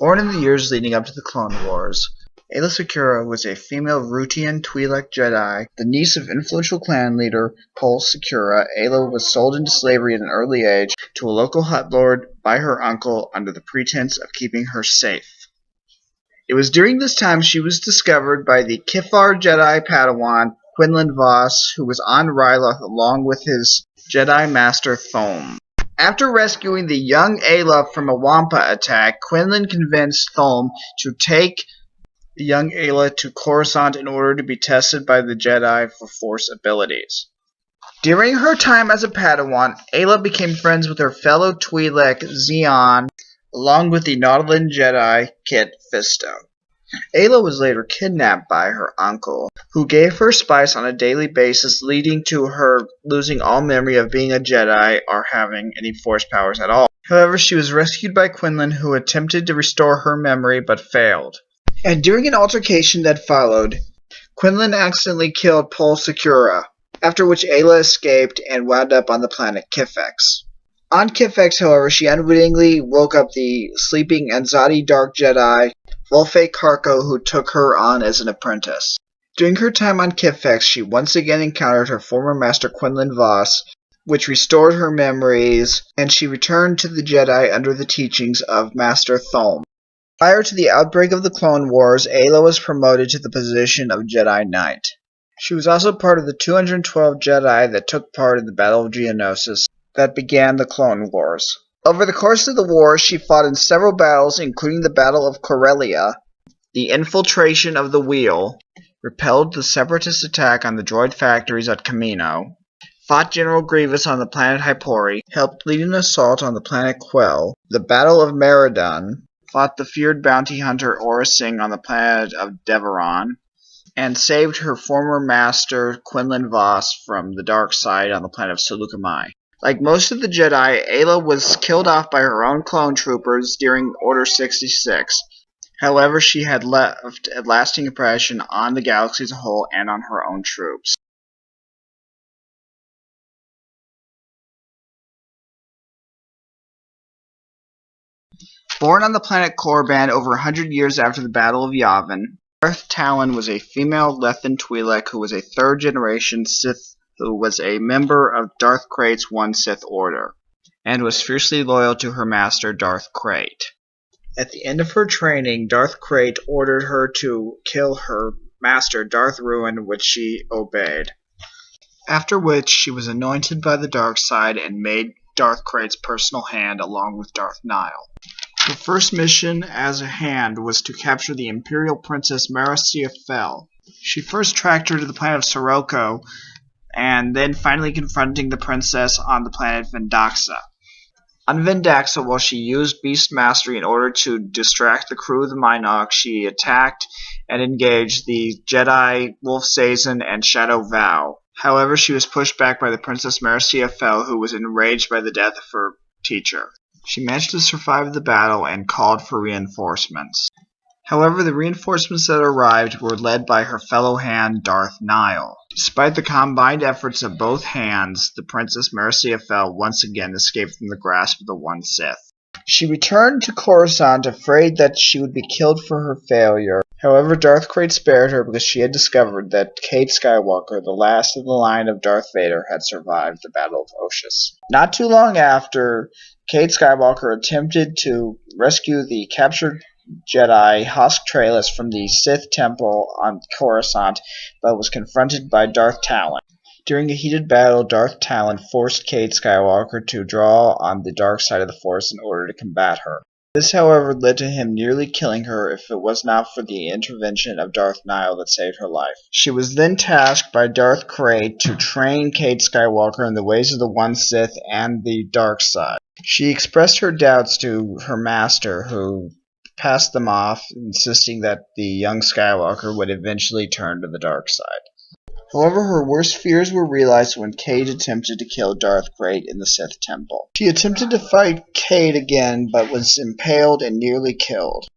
Born in the years leading up to the Clone Wars, Aayla Secura was a female Rutian Twi'lek Jedi. The niece of influential clan leader Pol Secura, Aayla was sold into slavery at an early age to a local Hutt lord by her uncle under the pretense of keeping her safe. It was during this time she was discovered by the Kifar Jedi Padawan Quinlan Vos, who was on Ryloth along with his Jedi Master Thom. After rescuing the young Aayla from a Wampa attack, Quinlan convinced Thom to take the young Aayla to Coruscant in order to be tested by the Jedi for Force abilities. During her time as a Padawan, Aayla became friends with her fellow Twi'lek Zeon, along with the Nautolan Jedi Kit Fisto. Aayla was later kidnapped by her uncle, who gave her spice on a daily basis, leading to her losing all memory of being a Jedi or having any Force powers at all. However, she was rescued by Quinlan, who attempted to restore her memory but failed. And during an altercation that followed, Quinlan accidentally killed Pol Secura, after which Aayla escaped and wound up on the planet Kifex. On Kifex, however, she unwittingly woke up the sleeping Anzadi Dark Jedi Volfe Karko, who took her on as an apprentice. During her time on Kifex, she once again encountered her former master Quinlan Vos, which restored her memories, and she returned to the Jedi under the teachings of Master Thom. Prior to the outbreak of the Clone Wars, Aayla was promoted to the position of Jedi Knight. She was also part of the 212 Jedi that took part in the Battle of Geonosis that began the Clone Wars. Over the course of the war, she fought in several battles, including the Battle of Corellia, the infiltration of the Wheel, repelled the Separatist attack on the droid factories at Kamino, fought General Grievous on the planet Hypori, helped lead an assault on the planet Quell, the Battle of Meridun, fought the feared bounty hunter Aurra Sing on the planet of Deveron, and saved her former master Quinlan Vos from the dark side on the planet of Seleucami. Like most of the Jedi, Aayla was killed off by her own clone troopers during Order 66. However, she had left a lasting impression on the galaxy as a whole and on her own troops. Born on the planet Korriban over 100 years after the Battle of Yavin, Darth Talon was a female Lethan Twi'lek who was a third-generation Sith who was a member of Darth Krayt's One Sith Order, and was fiercely loyal to her master Darth Krayt. At the end of her training, Darth Krayt ordered her to kill her master Darth Ruin, which she obeyed. After which, she was anointed by the dark side and made Darth Krayt's personal hand along with Darth Nihil. Her first mission as a hand was to capture the Imperial Princess Marcia Fel. She first tracked her to the planet of Sirocco, and then finally confronting the princess on the planet Vendaxa. On Vendaxa, while she used Beast Mastery in order to distract the crew of the Mynock, she attacked and engaged the Jedi Wolf Sazin and Shadow Vow. However, she was pushed back by the Princess Marcia Fel, who was enraged by the death of her teacher. She managed to survive the battle and called for reinforcements. However, the reinforcements that arrived were led by her fellow hand, Darth Nihil. Despite the combined efforts of both hands, the Princess Marcia Fel once again escaped from the grasp of the One Sith. She returned to Coruscant, afraid that she would be killed for her failure. However, Darth Krayt spared her because she had discovered that Cade Skywalker, the last of the line of Darth Vader, had survived the Battle of Ossus. Not too long after, Cade Skywalker attempted to rescue the captured Jedi Hosk Trailis from the Sith Temple on Coruscant, but was confronted by Darth Talon. During a heated battle, Darth Talon forced Cade Skywalker to draw on the dark side of the Force in order to combat her. This, however, led to him nearly killing her if it was not for the intervention of Darth Nihil that saved her life. She was then tasked by Darth Krayt to train Cade Skywalker in the ways of the One Sith and the dark side. She expressed her doubts to her master, who passed them off, insisting that the young Skywalker would eventually turn to the dark side. However, her worst fears were realized when Cade attempted to kill Darth Krayt in the Sith Temple. She attempted to fight Cade again, but was impaled and nearly killed.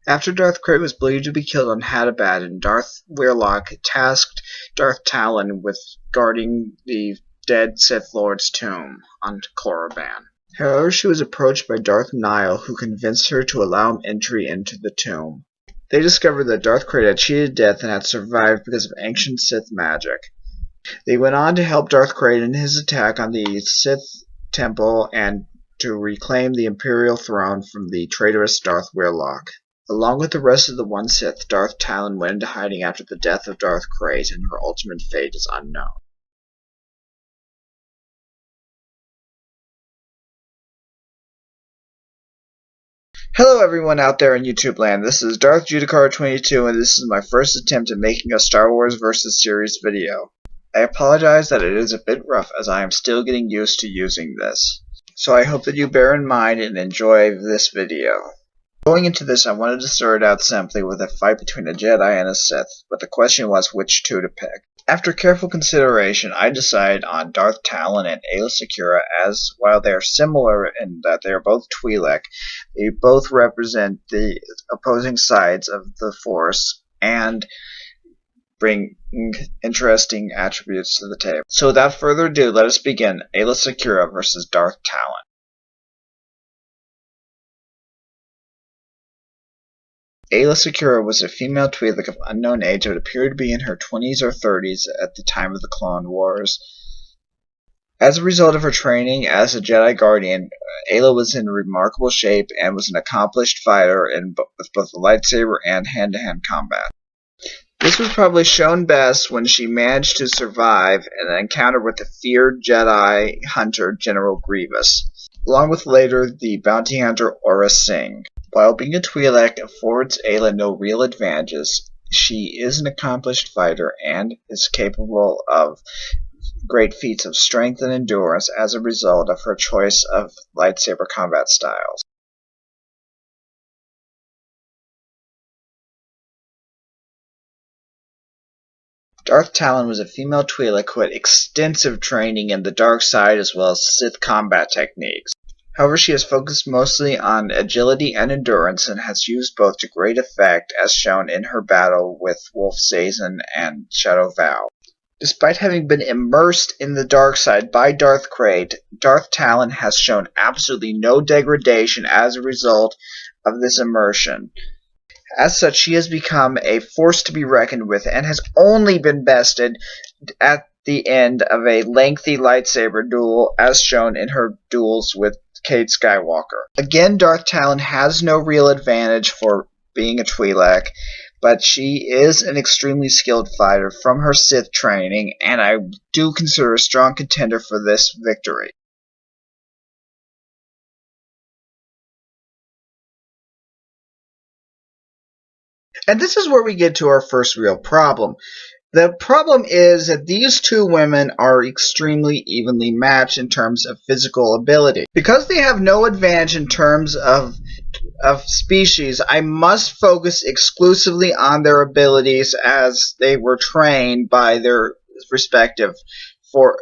After Darth Krayt was believed to be killed on Hadabadan, Darth Weirlock tasked Darth Talon with guarding the dead Sith Lord's tomb on Korriban. However, she was approached by Darth Nihil, who convinced her to allow him entry into the tomb. They discovered that Darth Krayt had cheated death and had survived because of ancient Sith magic. They went on to help Darth Krayt in his attack on the Sith temple and to reclaim the Imperial throne from the traitorous Darth Whirlock. Along with the rest of the One Sith, Darth Talon went into hiding after the death of Darth Krayt, and her ultimate fate is unknown. Hello everyone out there in YouTube land, this is Darth Judicar22 and this is my first attempt at making a Star Wars vs. series video. I apologize that it is a bit rough as I am still getting used to using this. So I hope that you bear in mind and enjoy this video. Going into this, I wanted to start out simply with a fight between a Jedi and a Sith, but the question was which two to pick. After careful consideration, I decided on Darth Talon and Aayla Secura, as while they are similar in that they are both Twi'lek, they both represent the opposing sides of the Force and bring interesting attributes to the table. So without further ado, let us begin Aayla Secura versus Darth Talon. Aayla Secura was a female Twi'lek of unknown age that appeared to be in her 20s or 30s at the time of the Clone Wars. As a result of her training as a Jedi Guardian, Aayla was in remarkable shape and was an accomplished fighter with both the lightsaber and hand-to-hand combat. This was probably shown best when she managed to survive an encounter with the feared Jedi hunter General Grievous, along with later the bounty hunter Aura Singh. While being a Twi'lek affords Aayla no real advantages, she is an accomplished fighter and is capable of great feats of strength and endurance as a result of her choice of lightsaber combat styles. Darth Talon was a female Twi'lek who had extensive training in the dark side as well as Sith combat techniques. However, she has focused mostly on agility and endurance and has used both to great effect as shown in her battle with Wolf Sazin and Shadow Val. Despite having been immersed in the dark side by Darth Krayt, Darth Talon has shown absolutely no degradation as a result of this immersion. As such, she has become a force to be reckoned with and has only been bested at the end of a lengthy lightsaber duel as shown in her duels with Cade Skywalker. Again, Darth Talon has no real advantage for being a Twi'lek, but she is an extremely skilled fighter from her Sith training, and I do consider a strong contender for this victory. And this is where we get to our first real problem. The problem is that these two women are extremely evenly matched in terms of physical ability. Because they have no advantage in terms of species, I must focus exclusively on their abilities as they were trained by their respective for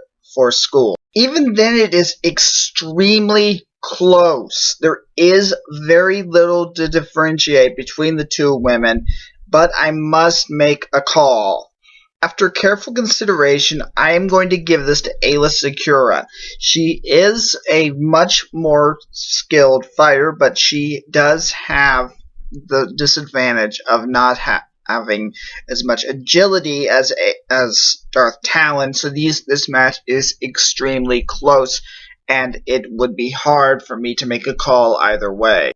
school. Even then, it is extremely close. There is very little to differentiate between the two women, but I must make a call. After careful consideration, I am going to give this to Aayla Secura. She is a much more skilled fighter, but she does have the disadvantage of not having as much agility as Darth Talon. So this match is extremely close, and it would be hard for me to make a call either way.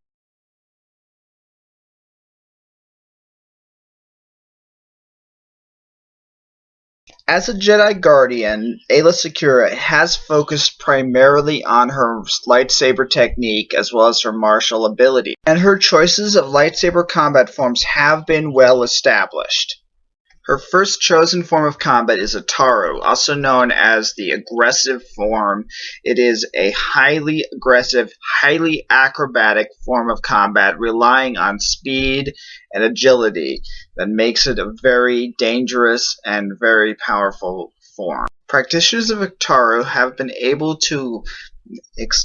As a Jedi Guardian, Aayla Secura has focused primarily on her lightsaber technique as well as her martial ability, and her choices of lightsaber combat forms have been well established. Her first chosen form of combat is Ataru, also known as the aggressive form. It is a highly aggressive, highly acrobatic form of combat relying on speed and agility that makes it a very dangerous and very powerful form. Practitioners of Ataru have been able to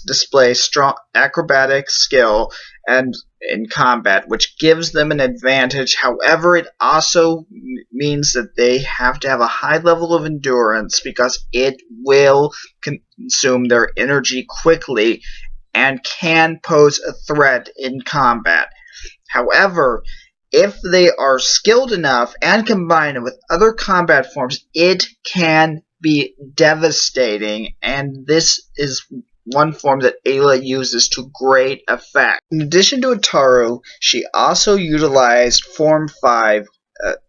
display strong acrobatic skill and in combat, which gives them an advantage. However, it also means that they have to have a high level of endurance because it will consume their energy quickly and can pose a threat in combat. However, if they are skilled enough and combined with other combat forms, it can be devastating, and this is one form that Aayla uses to great effect. In addition to Ataru, she also utilized Form 5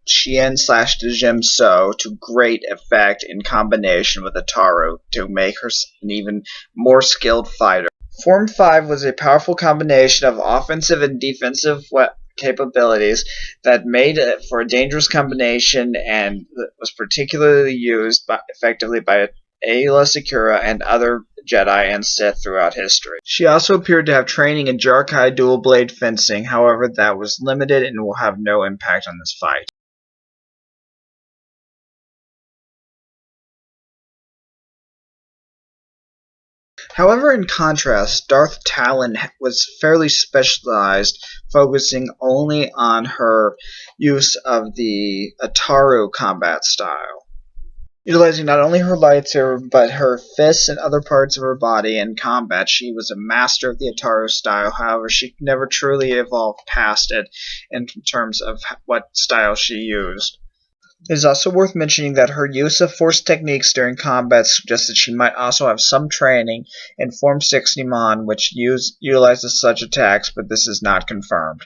Chien/Djim So to great effect in combination with Ataru to make her an even more skilled fighter. Form 5 was a powerful combination of offensive and defensive capabilities that made it for a dangerous combination and was particularly used effectively by Aayla Secura and other Jedi and Sith throughout history. She also appeared to have training in Jar-Kai dual blade fencing, however that was limited and will have no impact on this fight. However, in contrast, Darth Talon was fairly specialized, focusing only on her use of the Ataru combat style. Utilizing not only her lightsaber, but her fists and other parts of her body in combat, she was a master of the Ataru style. However, she never truly evolved past it in terms of what style she used. It is also worth mentioning that her use of force techniques during combat suggests that she might also have some training in Form 6 Niman, which utilizes such attacks, but this is not confirmed.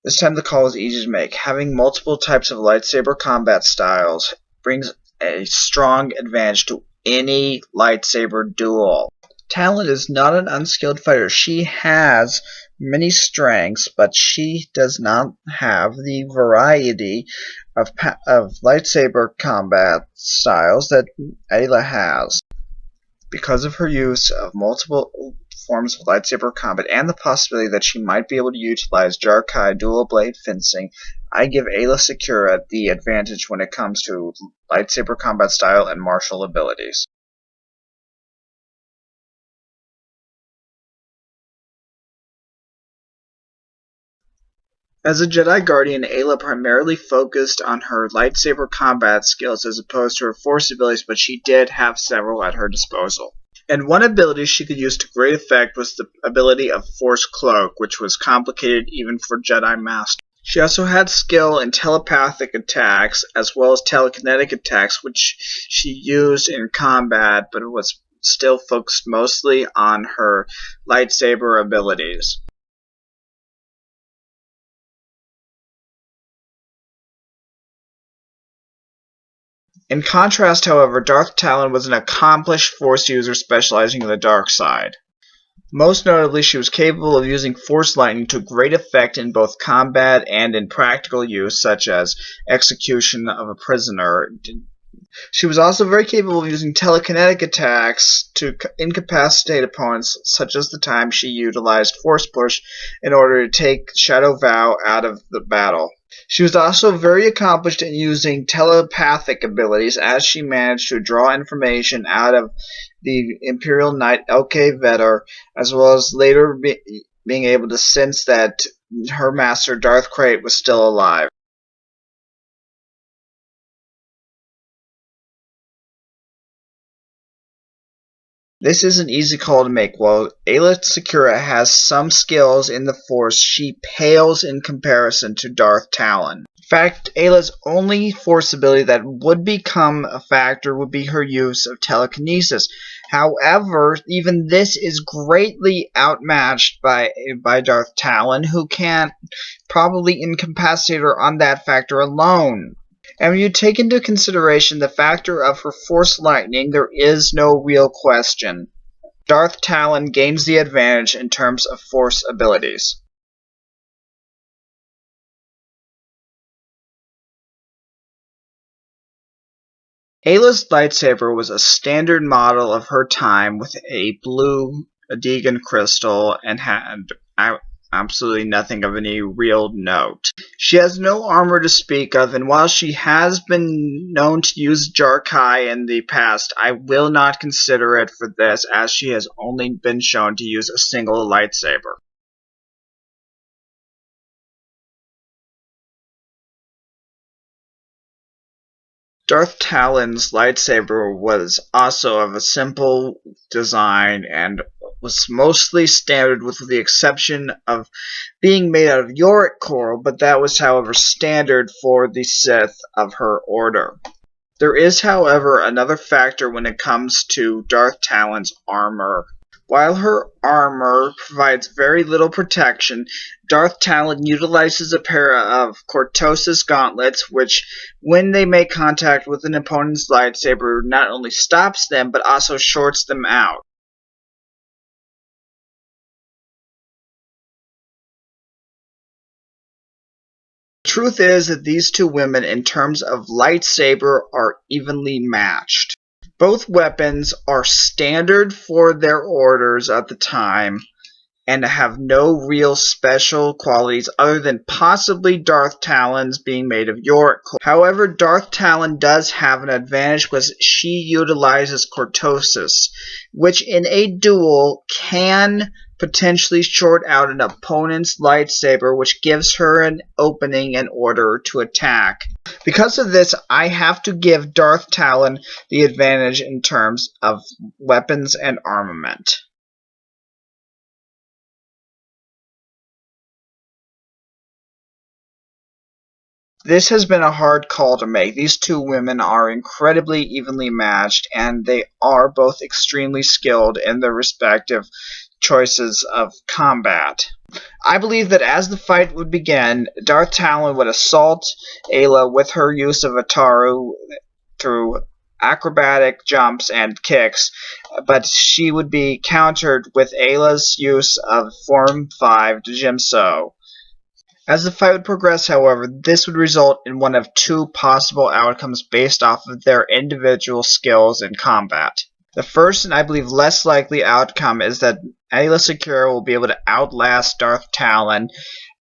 This time the call is easy to make. Having multiple types of lightsaber combat styles brings a strong advantage to any lightsaber duel. Talon is not an unskilled fighter. She has many strengths, but she does not have the variety of lightsaber combat styles that Aayla has. Because of her use of multiple forms of lightsaber combat and the possibility that she might be able to utilize Jar-Kai dual blade fencing, I give Aayla Secura the advantage when it comes to lightsaber combat style and martial abilities. As a Jedi Guardian, Aayla primarily focused on her lightsaber combat skills as opposed to her Force abilities, but she did have several at her disposal. And one ability she could use to great effect was the ability of Force Cloak, which was complicated even for Jedi Masters. She also had skill in telepathic attacks as well as telekinetic attacks, which she used in combat, but was still focused mostly on her lightsaber abilities. In contrast, however, Darth Talon was an accomplished Force user specializing in the dark side. Most notably, she was capable of using Force lightning to great effect in both combat and in practical use, such as execution of a prisoner. She was also very capable of using telekinetic attacks to incapacitate opponents, such as the time she utilized Force Push in order to take Shadow Vow out of the battle. She was also very accomplished in using telepathic abilities, as she managed to draw information out of the Imperial Knight L.K. Vetter, as well as later being able to sense that her master Darth Krayt was still alive. This is an easy call to make. While Aayla Secura has some skills in the Force, she pales in comparison to Darth Talon. In fact, Ayla's only Force ability that would become a factor would be her use of telekinesis. However, even this is greatly outmatched by Darth Talon, who can probably incapacitate her on that factor alone. And when you take into consideration the factor of her Force lightning, there is no real question. Darth Talon gains the advantage in terms of Force abilities. Ayla's lightsaber was a standard model of her time with a blue Deegan crystal and had absolutely nothing of any real note. She has no armor to speak of, and while she has been known to use Jar-Kai in the past, I will not consider it for this, as she has only been shown to use a single lightsaber. Darth Talon's lightsaber was also of a simple design and was mostly standard with the exception of being made out of Yorick coral, but that was, however, standard for the Sith of her order. There is, however, another factor when it comes to Darth Talon's armor. While her armor provides very little protection, Darth Talon utilizes a pair of cortosis gauntlets which, when they make contact with an opponent's lightsaber, not only stops them but also shorts them out. The truth is that these two women, in terms of lightsaber, are evenly matched. Both weapons are standard for their orders at the time and have no real special qualities other than possibly Darth Talon's being made of Yorick. However, Darth Talon does have an advantage because she utilizes cortosis, which in a duel can potentially short out an opponent's lightsaber, which gives her an opening in order to attack. Because of this, I have to give Darth Talon the advantage in terms of weapons and armament. This has been a hard call to make. These two women are incredibly evenly matched, and they are both extremely skilled in their respective choices of combat. I believe that as the fight would begin, Darth Talon would assault Aayla with her use of Ataru through acrobatic jumps and kicks, but she would be countered with Ayla's use of Form 5 Jimso. As the fight would progress, however, this would result in one of two possible outcomes based off of their individual skills in combat. The first, and I believe less likely outcome, is that Aayla Secura will be able to outlast Darth Talon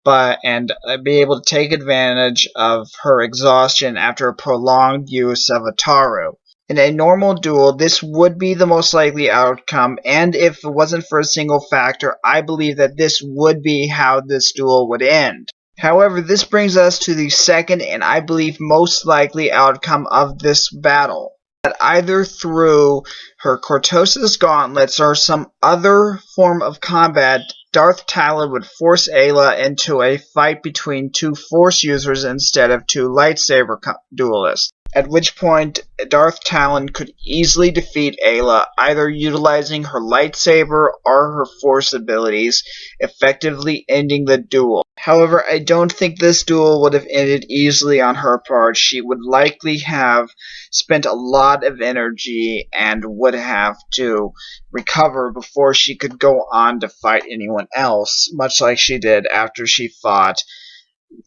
and be able to take advantage of her exhaustion after a prolonged use of Ataru. In a normal duel, this would be the most likely outcome, and if it wasn't for a single factor, I believe that this would be how this duel would end. However, this brings us to the second and I believe most likely outcome of this battle. That either through her cortosis gauntlets or some other form of combat, Darth Talon would force Aayla into a fight between two Force users instead of two lightsaber duelists. At which point, Darth Talon could easily defeat Aayla, either utilizing her lightsaber or her Force abilities, effectively ending the duel. However, I don't think this duel would have ended easily on her part. She would likely have spent a lot of energy and would have to recover before she could go on to fight anyone else, much like she did after she fought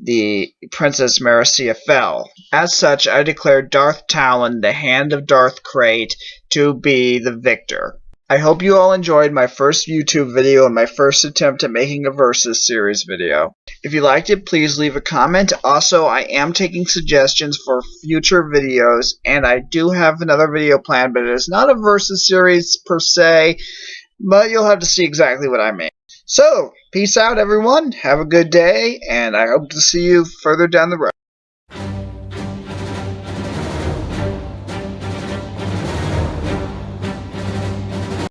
the Princess Marcia fell. As such, I declare Darth Talon, the Hand of Darth Krayt, to be the victor. I hope you all enjoyed my first YouTube video and my first attempt at making a Versus series video. If you liked it, please leave a comment. Also, I am taking suggestions for future videos, and I do have another video planned, but it is not a Versus series per se, but you'll have to see exactly what I mean. So, peace out everyone, have a good day, and I hope to see you further down the road.